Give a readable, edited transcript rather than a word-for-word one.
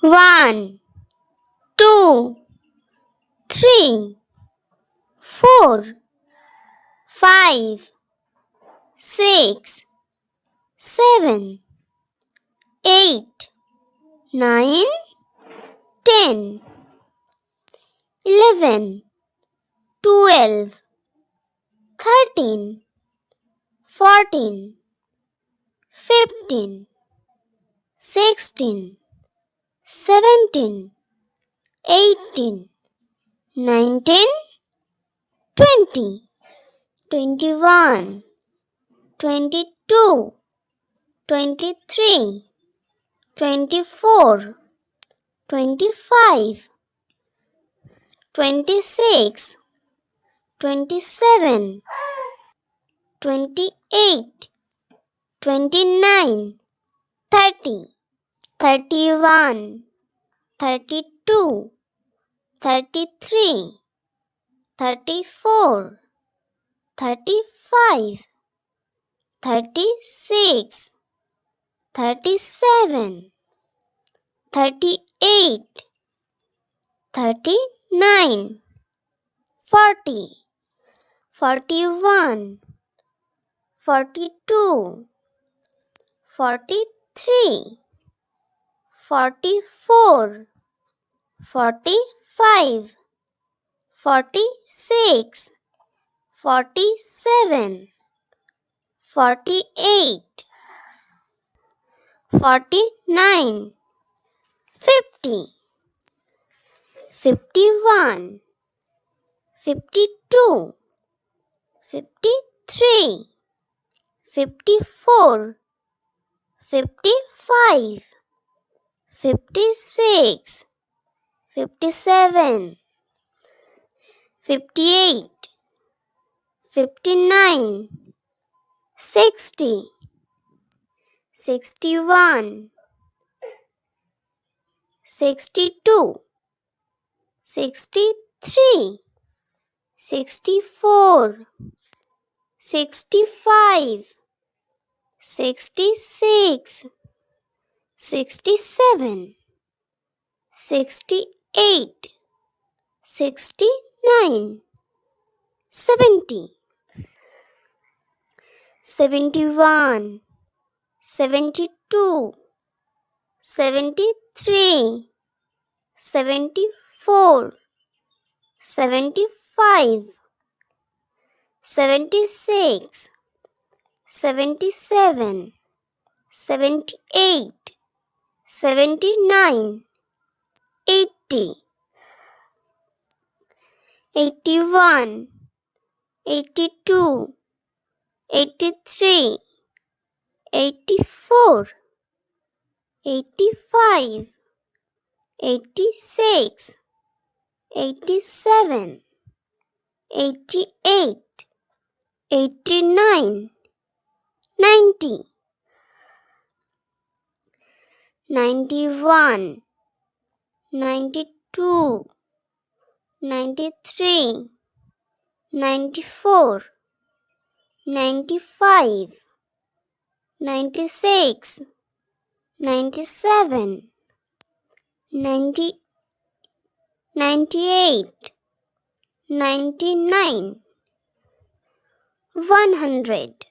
1, 2, 3, 4, 5, 6, 7, 8, 9, 10, 11, 12, 13, 14, 15, 16, 17, 18, 19, 20, 21, 22, 23, 24, 25, 26, 27, 28, 29, 30, 31, 32, 33, 34, 35, 36, 37, 38, 39, 40, 41, 42, 43, 44, 45, 46, 47, 48, 49, 50, 51, 52, 53, 54, 55, 56, 57, 58, 59, 60, 61, 62, 63, 64, 65, 66, 67, 68, 69, 70, 71, 72, 73, 74, 75, 76, 77, 78, 79, 80, 81, 82, 83, 84, 85, 86, 87, 88, 89, 90, 91, 92, 93, 94, 95, 96, 97, 90, 98, 99, 100.